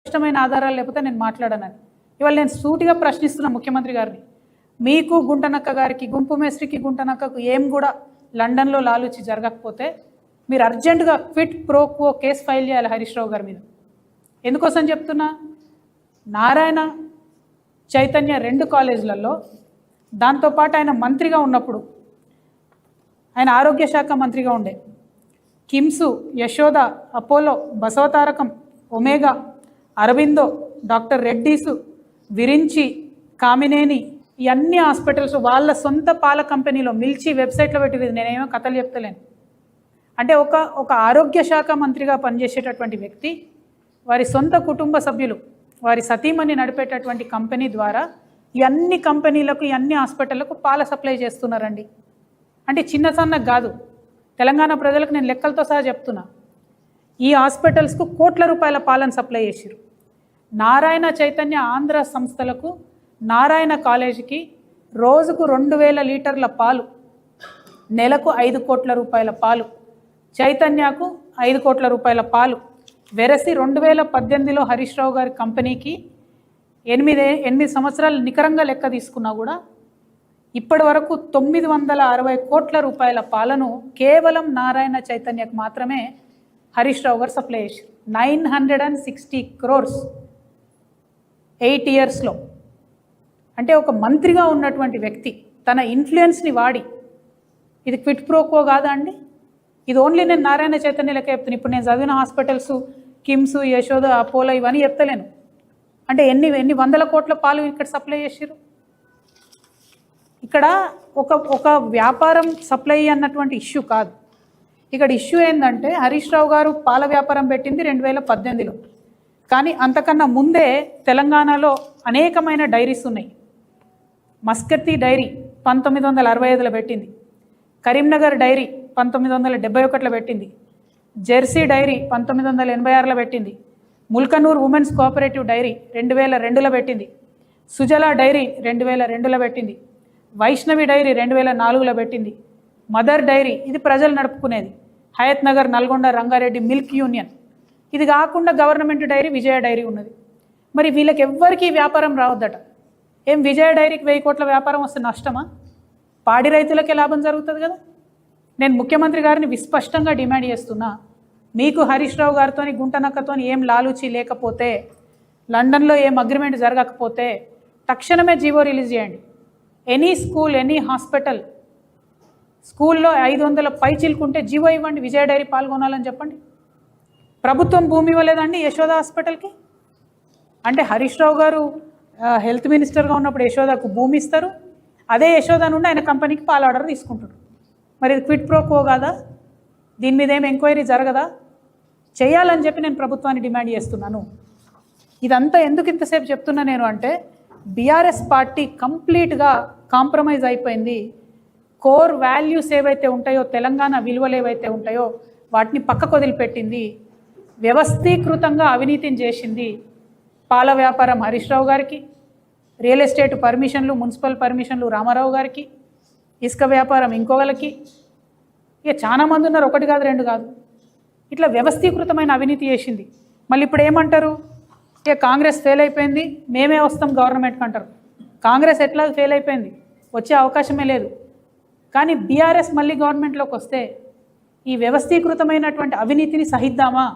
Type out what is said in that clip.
స్పష్టమైన ఆధారాలు లేకపోతే నేను మాట్లాడనని. ఇవాళ నేను సూటిగా ప్రశ్నిస్తున్నా ముఖ్యమంత్రి గారిని. మీకు గుంటనక్క గారికి, గుంపు మేస్త్రికి గుంటనక్కకు ఏం కూడా లండన్లో లాలూచి జరగకపోతే మీరు అర్జెంటుగా quit pro quo case file చేయాలి హరీష్ రావు గారి మీద. ఎందుకోసం చెప్తున్నా, నారాయణ చైతన్య 2 కాలేజీలలో, దాంతోపాటు ఆయన మంత్రిగా ఉన్నప్పుడు, ఆయన ఆరోగ్య శాఖ మంత్రిగా ఉండే, KIMS, Yashoda, Apollo, Basavatarakam, Omega, Aurobindo, doctor Reddy's, Virinchi, Kamineni, ఈ అన్ని హాస్పిటల్స్ వాళ్ళ సొంత పాల కంపెనీలో మిల్చి వెబ్సైట్లో పెట్టింది. నేనేమో కథలు చెప్తలేను. అంటే ఒక ఆరోగ్య శాఖ మంత్రిగా పనిచేసేటటువంటి వ్యక్తి వారి సొంత కుటుంబ సభ్యులు, వారి సతీమణి నడిపేటటువంటి కంపెనీ ద్వారా ఈ అన్ని కంపెనీలకు, ఈ అన్ని హాస్పిటళ్లకు పాల సప్లై చేస్తున్నారండి. అంటే చిన్న సన్నకు కాదు, తెలంగాణ ప్రజలకు నేను లెక్కలతో సహా చెప్తున్నా. ఈ హాస్పిటల్స్కు కోట్ల రూపాయల పాలను సప్లై చేశారు. నారాయణ చైతన్య ఆంధ్ర సంస్థలకు, నారాయణ కాలేజీకి రోజుకు 2000 లీటర్ల పాలు, నెలకు 5 కోట్ల రూపాయల పాలు, చైతన్యకు 5 కోట్ల రూపాయల పాలు వెరసి 2018లో హరీష్ రావు గారి కంపెనీకి 8 సంవత్సరాలు నికరంగా లెక్క తీసుకున్నా కూడా ఇప్పటి వరకు 960 కోట్ల రూపాయల పాలను కేవలం నారాయణ చైతన్యకు మాత్రమే హరీష్ రావు గారు సప్లై చేశారు. 960 crores 8 yearsలో. అంటే ఒక మంత్రిగా ఉన్నటువంటి వ్యక్తి తన ఇన్ఫ్లుయెన్స్ని వాడి, ఇది క్విట్ ప్రోకో కాదా అండి? ఇది ఓన్లీ నేను నారాయణ చైతన్య లెక్క చెప్తాను. ఇప్పుడు నేను చదివిన హాస్పిటల్స్ కిమ్స్, యశోద, అపోలో ఇవన్నీ చెప్తలేను. అంటే ఎన్ని వందల కోట్ల పాలు ఇక్కడ సప్లై చేశారు. ఇక్కడ ఒక వ్యాపారం సప్లై అన్నటువంటి ఇష్యూ కాదు. ఇక్కడ ఇష్యూ ఏంటంటే హరీష్ రావు గారు పాల వ్యాపారం పెట్టింది 2018లో. కానీ అంతకన్నా ముందే తెలంగాణలో అనేకమైన డైరీస్ ఉన్నాయి. మస్కత్తి డైరీ 1965లో పెట్టింది, కరీంనగర్ డైరీ 1971లో పెట్టింది, జెర్సీ డైరీ 1986లో పెట్టింది, ముల్కనూర్ ఉమెన్స్ కోఆపరేటివ్ డైరీ 2002లో పెట్టింది, సుజలా డైరీ 2002లో పెట్టింది, వైష్ణవి డైరీ 2004లో పెట్టింది, మదర్ డైరీ ఇది ప్రజలు నడుపుకునేది, హయత్ నగర్, నల్గొండ, రంగారెడ్డి మిల్క్ యూనియన్, ఇది కాకుండా గవర్నమెంట్ డైరీ విజయ డైరీ ఉన్నది. మరి వీళ్ళకి ఎవ్వరికీ వ్యాపారం రావద్దట. ఏం విజయ డైరీకి 1000 కోట్ల వ్యాపారం వస్తే నష్టమా? పాడి రైతులకే లాభం జరుగుతుంది కదా. నేను ముఖ్యమంత్రి గారిని విస్పష్టంగా డిమాండ్ చేస్తున్నా, మీకు హరీష్ రావు గారితో గుంటనక్కతో ఏం లాలూచి లేకపోతే, లండన్లో ఏం అగ్రిమెంట్ జరగకపోతే తక్షణమే జీవో రిలీజ్ చేయండి. ఎనీ స్కూల్, ఎనీ హాస్పిటల్, స్కూల్లో 500 పైచిలుకుంటే జీవో ఇవ్వండి, విజయ డైరీ పాల్గొనాలని చెప్పండి. ప్రభుత్వం భూమి ఇవ్వలేదండి యశోద హాస్పిటల్కి. అంటే హరీష్ రావు గారు హెల్త్ మినిస్టర్గా ఉన్నప్పుడు యశోదకు భూమి ఇస్తారు, అదే యశోద నుండి ఆయన కంపెనీకి పాల ఆర్డర్ తీసుకుంటారు. మరి ఇది క్విట్ ప్రోకో కాదా? దీని మీద ఏం ఎంక్వైరీ జరగదా? చేయాలని చెప్పి నేను ప్రభుత్వాన్ని డిమాండ్ చేస్తున్నాను. ఇదంతా ఎందుకు ఇంతసేపు చెప్తున్నా నేను అంటే, బీఆర్ఎస్ పార్టీ కంప్లీట్గా కాంప్రమైజ్ అయిపోయింది. కోర్ వాల్యూస్ ఏవైతే ఉంటాయో, తెలంగాణ విలువలు ఏవైతే ఉంటాయో వాటిని పక్కకు వదిలిపెట్టింది. వ్యవస్థీకృతంగా అవినీతిని చేసింది. పాల వ్యాపారం హరీష్ రావు గారికి, రియల్ ఎస్టేట్ పర్మిషన్లు, మున్సిపల్ పర్మిషన్లు రామారావు గారికి, ఇసుక వ్యాపారం ఇంకొకరికి, ఇక చాలా మంది ఉన్నారు, 1 కాదు 2 కాదు. ఇట్లా వ్యవస్థీకృతమైన అవినీతి చేసింది. మళ్ళీ ఇప్పుడు ఏమంటారు, ఇక కాంగ్రెస్ ఫెయిల్ అయిపోయింది, మేమే వస్తాం గవర్నమెంట్కి అంటారు. కాంగ్రెస్ ఎట్లా ఫెయిల్ అయిపోయింది, వచ్చే అవకాశమే లేదు. కానీ బీఆర్ఎస్ మళ్ళీ గవర్నమెంట్లోకి వస్తే ఈ వ్యవస్థీకృతమైనటువంటి అవినీతిని సహిద్దామా?